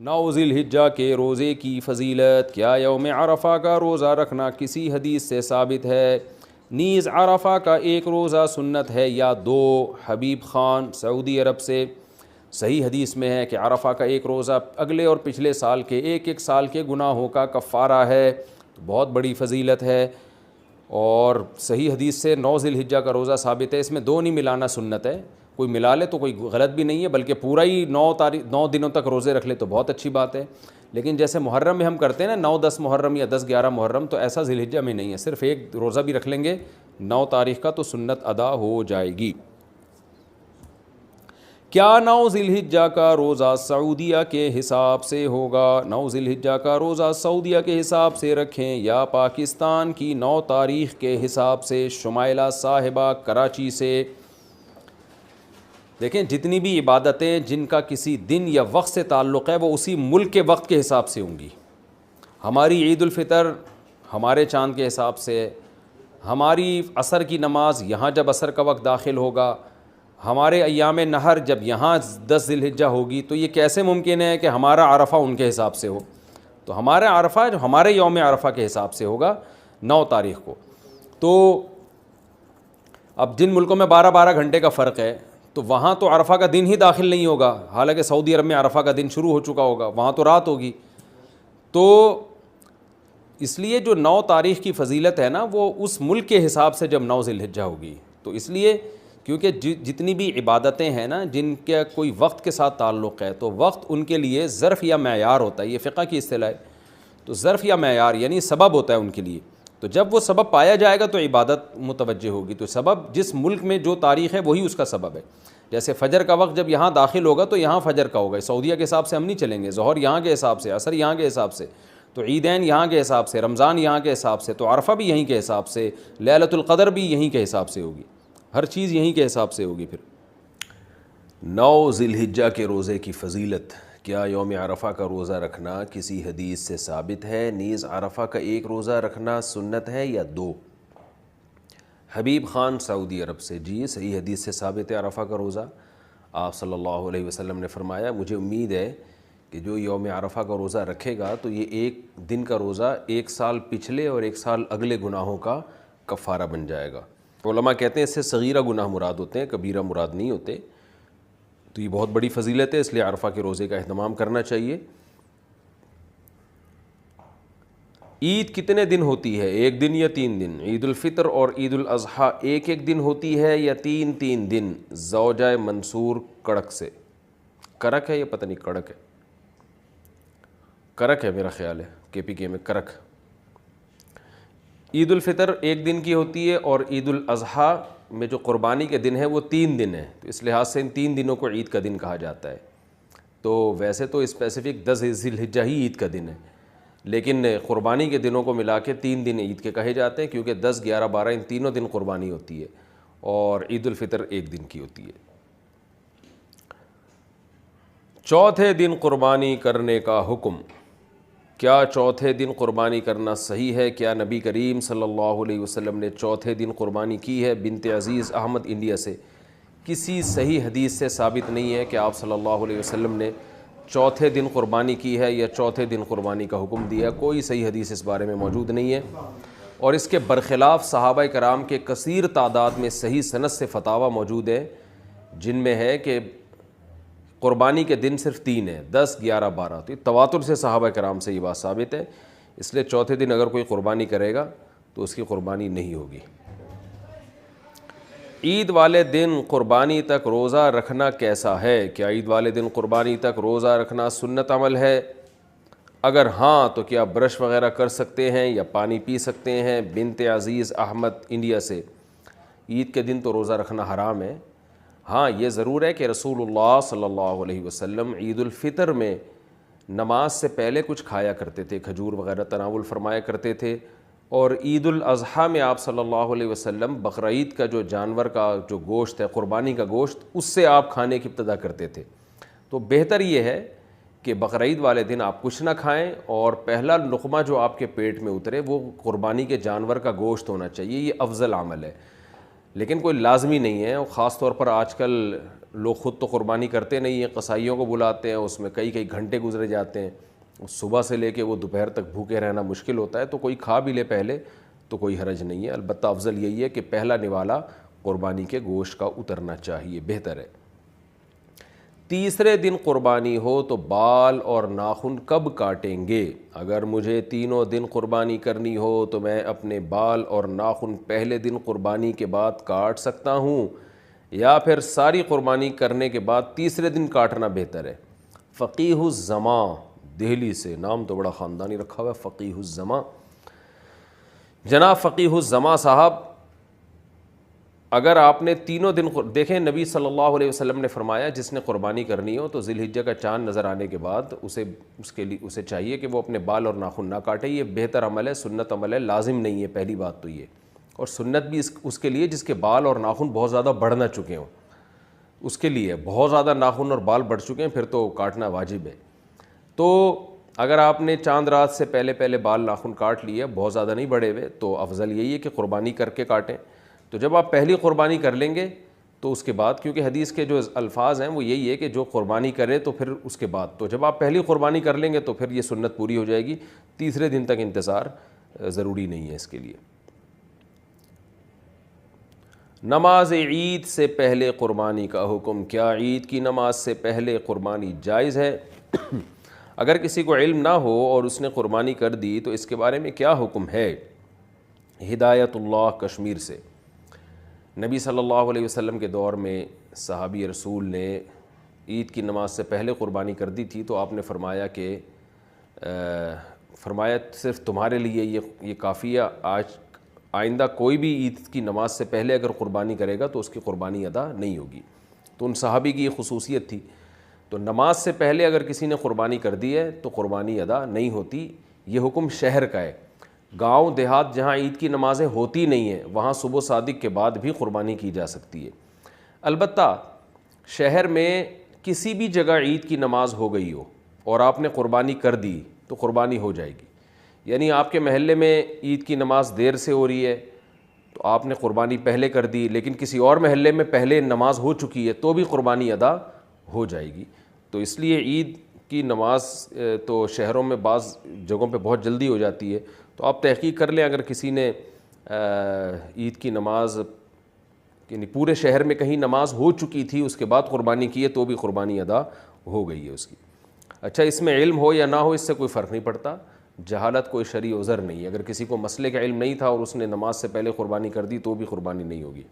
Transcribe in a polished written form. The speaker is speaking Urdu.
9 ذی الحجہ کے روزے کی فضیلت. کیا یوم عرفہ کا روزہ رکھنا کسی حدیث سے ثابت ہے؟ نیز عرفہ کا ایک روزہ سنت ہے یا دو؟ حبیب خان سعودی عرب سے. صحیح حدیث میں ہے کہ عرفہ کا ایک روزہ اگلے اور پچھلے سال کے ایک سال کے گناہوں کا کفارہ ہے. بہت بڑی فضیلت ہے. اور صحیح حدیث سے 9 ذی الحجہ کا روزہ ثابت ہے. اس میں 2 نہیں ملانا سنت ہے. کوئی ملا لے تو کوئی غلط بھی نہیں ہے، بلکہ پورا ہی 9 دنوں تک روزے رکھ لے تو بہت اچھی بات ہے. لیکن جیسے محرم میں ہم کرتے ہیں نا 9-10 محرم یا 10-11 محرم، تو ایسا ذی الحجہ میں نہیں ہے. صرف ایک روزہ بھی رکھ لیں گے 9 تاریخ کا تو سنت ادا ہو جائے گی. کیا 9 ذی الحجہ کا روزہ سعودیہ کے حساب سے ہوگا؟ 9 ذی الحجہ کا روزہ سعودیہ کے حساب سے رکھیں یا پاکستان کی 9 تاریخ کے حساب سے؟ شمائلہ صاحبہ کراچی سے. دیکھیں، جتنی بھی عبادتیں جن کا کسی دن یا وقت سے تعلق ہے وہ اسی ملک کے وقت کے حساب سے ہوں گی. ہماری عید الفطر ہمارے چاند کے حساب سے، ہماری عصر کی نماز یہاں جب عصر کا وقت داخل ہوگا، ہمارے ایام نہر جب یہاں 10 ذی الحجہ ہوگی، تو یہ کیسے ممکن ہے کہ ہمارا عرفہ ان کے حساب سے ہو؟ تو ہمارا عرفہ جو ہمارے یوم عرفہ کے حساب سے ہوگا 9 تاریخ کو. تو اب جن ملکوں میں 12 گھنٹے کا فرق ہے تو وہاں تو عرفہ کا دن ہی داخل نہیں ہوگا، حالانکہ سعودی عرب میں عرفہ کا دن شروع ہو چکا ہوگا، وہاں تو رات ہوگی. تو اس لیے جو 9 تاریخ کی فضیلت ہے نا وہ اس ملک کے حساب سے جب 9 ذی الحجہ ہوگی. تو اس لیے کیونکہ جتنی بھی عبادتیں ہیں نا جن کا کوئی وقت کے ساتھ تعلق ہے تو وقت ان کے لیے ظرف یا معیار ہوتا ہے. یہ فقہ کی اصطلاح ہے. تو ظرف یا معیار یعنی سبب ہوتا ہے ان کے لیے. تو جب وہ سبب پایا جائے گا تو عبادت متوجہ ہوگی. تو سبب جس ملک میں جو تاریخ ہے وہی اس کا سبب ہے. جیسے فجر کا وقت جب یہاں داخل ہوگا تو یہاں فجر کا ہوگا. سعودیہ کے حساب سے ہم نہیں چلیں گے. ظہر یہاں کے حساب سے، عصر یہاں کے حساب سے، تو عیدین یہاں کے حساب سے، رمضان یہاں کے حساب سے، تو عرفہ بھی یہیں کے حساب سے، لیلۃ القدر بھی یہیں کے حساب سے ہوگی. ہر چیز یہیں کے حساب سے ہوگی. پھر 9 ذی الحجہ کے روزے کی فضیلت. کیا یوم عرفہ کا روزہ رکھنا کسی حدیث سے ثابت ہے؟ نیز عرفہ کا ایک روزہ رکھنا سنت ہے یا 2؟ حبیب خان سعودی عرب سے. جی صحیح حدیث سے ثابت ہے عرفہ کا روزہ. آپ صلی اللہ علیہ وسلم نے فرمایا مجھے امید ہے کہ جو یوم عرفہ کا روزہ رکھے گا تو یہ ایک دن کا روزہ 1 سال پچھلے اور 1 سال اگلے گناہوں کا کفارہ بن جائے گا. علماء کہتے ہیں اس سے صغیرہ گناہ مراد ہوتے ہیں، کبیرہ مراد نہیں ہوتے. تو یہ بہت بڑی فضیلت ہے، اس لیے عرفہ کے روزے کا اہتمام کرنا چاہیے. عید کتنے دن ہوتی ہے؟ 1 دن یا 3 دن؟ عید الفطر اور عید الاضحیٰ ایک دن ہوتی ہے یا 3 دن؟ زوجہ منصور کڑک سے. کرک ہے یہ پتہ نہیں کڑک ہے، کرک ہے میرا خیال ہے، KPK میں کرک. عید الفطر 1 دن کی ہوتی ہے اور عید الاضحیٰ میں جو قربانی کے دن ہے وہ 3 دن ہے. تو اس لحاظ سے ان 3 دنوں کو عید کا دن کہا جاتا ہے. تو ویسے تو اسپیسیفک 10 ذی الحجہ ہی عید کا دن ہے، لیکن قربانی کے دنوں کو ملا کے 3 دن عید کے کہے جاتے ہیں، کیونکہ 10، 11، 12 ان تینوں دن قربانی ہوتی ہے اور عید الفطر 1 دن کی ہوتی ہے. چوتھے دن قربانی کرنے کا حکم. کیا چوتھے دن قربانی کرنا صحیح ہے؟ کیا نبی کریم صلی اللہ علیہ وسلم نے چوتھے دن قربانی کی ہے؟ بنت عزیز احمد انڈیا سے. کسی صحیح حدیث سے ثابت نہیں ہے کہ آپ صلی اللہ علیہ وسلم نے چوتھے دن قربانی کی ہے یا چوتھے دن قربانی کا حکم دیا. کوئی صحیح حدیث اس بارے میں موجود نہیں ہے، اور اس کے برخلاف صحابہ کرام کے کثیر تعداد میں صحیح سند سے فتاویٰ موجود ہیں جن میں ہے کہ قربانی کے دن صرف 3 ہیں، 10، 11، 12. تو تواتر سے صحابہ کرام سے یہ بات ثابت ہے. اس لیے چوتھے دن اگر کوئی قربانی کرے گا تو اس کی قربانی نہیں ہوگی. عید والے دن قربانی تک روزہ رکھنا کیسا ہے؟ کیا عید والے دن قربانی تک روزہ رکھنا سنت عمل ہے؟ اگر ہاں تو کیا برش وغیرہ کر سکتے ہیں یا پانی پی سکتے ہیں؟ بنت عزیز احمد انڈیا سے. عید کے دن تو روزہ رکھنا حرام ہے. ہاں یہ ضرور ہے کہ رسول اللہ صلی اللہ علیہ وسلم عید الفطر میں نماز سے پہلے کچھ کھایا کرتے تھے، کھجور وغیرہ تناول فرمایا کرتے تھے. اور عید الاضحیٰ میں آپ صلی اللہ علیہ وسلم بقرعید کا جو جانور کا جو گوشت ہے، قربانی کا گوشت، اس سے آپ کھانے کی ابتدا کرتے تھے. تو بہتر یہ ہے کہ بقرعید والے دن آپ کچھ نہ کھائیں اور پہلا لقمہ جو آپ کے پیٹ میں اترے وہ قربانی کے جانور کا گوشت ہونا چاہیے. یہ افضل عمل ہے. لیکن کوئی لازمی نہیں ہے. اور خاص طور پر آج کل لوگ خود تو قربانی کرتے نہیں ہیں, قصائیوں کو بلاتے ہیں, اس میں کئی کئی گھنٹے گزرے جاتے ہیں, صبح سے لے کے وہ دوپہر تک بھوکے رہنا مشکل ہوتا ہے. تو کوئی کھا بھی لے پہلے تو کوئی حرج نہیں ہے. البتہ افضل یہی ہے کہ پہلا نوالا قربانی کے گوشت کا اترنا چاہیے, بہتر ہے. تیسرے دن قربانی ہو تو بال اور ناخن کب کاٹیں گے؟ اگر مجھے تینوں دن قربانی کرنی ہو تو میں اپنے بال اور ناخن پہلے دن قربانی کے بعد کاٹ سکتا ہوں, یا پھر ساری قربانی کرنے کے بعد تیسرے دن کاٹنا بہتر ہے؟ فقیہ الزماں دہلی سے, نام تو بڑا خاندانی رکھا ہوا ہے, فقیہ الزماں. جناب فقیہ الزماں صاحب, اگر آپ نے تینوں دن دیکھیں, نبی صلی اللہ علیہ وسلم نے فرمایا جس نے قربانی کرنی ہو تو ذی الحجہ کا چاند نظر آنے کے بعد اسے چاہیے کہ وہ اپنے بال اور ناخن نہ کاٹے. یہ بہتر عمل ہے, سنت عمل ہے, لازم نہیں ہے. پہلی بات تو یہ, اور سنت بھی اس کے لیے جس کے بال اور ناخن بہت زیادہ بڑھ نہ چکے ہوں, اس کے لیے. بہت زیادہ ناخن اور بال بڑھ چکے ہیں پھر تو کاٹنا واجب ہے. تو اگر آپ نے چاند رات سے پہلے بال ناخن کاٹ لیے, بہت زیادہ نہیں بڑھے ہوئے, تو افضل یہی ہے کہ قربانی کر کے کاٹیں. تو جب آپ پہلی قربانی کر لیں گے تو اس کے بعد, کیونکہ حدیث کے جو الفاظ ہیں وہ یہی ہے کہ جو قربانی کرے تو پھر اس کے بعد, تو جب آپ پہلی قربانی کر لیں گے تو پھر یہ سنت پوری ہو جائے گی. تیسرے دن تک انتظار ضروری نہیں ہے اس کے لیے. نماز عید سے پہلے قربانی کا حکم, کیا عید کی نماز سے پہلے قربانی جائز ہے؟ اگر کسی کو علم نہ ہو اور اس نے قربانی کر دی تو اس کے بارے میں کیا حکم ہے؟ ہدایت اللہ کشمیر سے. نبی صلی اللہ علیہ وسلم کے دور میں صحابی رسول نے عید کی نماز سے پہلے قربانی کر دی تھی, تو آپ نے فرمایا کہ صرف تمہارے لیے یہ کافی ہے, آئندہ کوئی بھی عید کی نماز سے پہلے اگر قربانی کرے گا تو اس کی قربانی ادا نہیں ہوگی. تو ان صحابی کی یہ خصوصیت تھی. تو نماز سے پہلے اگر کسی نے قربانی کر دی ہے تو قربانی ادا نہیں ہوتی. یہ حکم شہر کا ہے. گاؤں دیہات جہاں عید کی نمازیں ہوتی نہیں ہیں وہاں صبح صادق کے بعد بھی قربانی کی جا سکتی ہے. البتہ شہر میں کسی بھی جگہ عید کی نماز ہو گئی ہو اور آپ نے قربانی کر دی تو قربانی ہو جائے گی. یعنی آپ کے محلے میں عید کی نماز دیر سے ہو رہی ہے تو آپ نے قربانی پہلے کر دی, لیکن کسی اور محلے میں پہلے نماز ہو چکی ہے تو بھی قربانی ادا ہو جائے گی. تو اس لیے عید کی نماز تو شہروں میں بعض جگہوں پہ بہت جلدی ہو جاتی ہے, تو آپ تحقیق کر لیں. اگر کسی نے عید کی نماز یعنی پورے شہر میں کہیں نماز ہو چکی تھی اس کے بعد قربانی کی ہے تو بھی قربانی ادا ہو گئی ہے اس کی. اچھا, اس میں علم ہو یا نہ ہو اس سے کوئی فرق نہیں پڑتا, جہالت کوئی شرعی عذر نہیں ہے. اگر کسی کو مسئلے کا علم نہیں تھا اور اس نے نماز سے پہلے قربانی کر دی تو بھی قربانی نہیں ہوگی.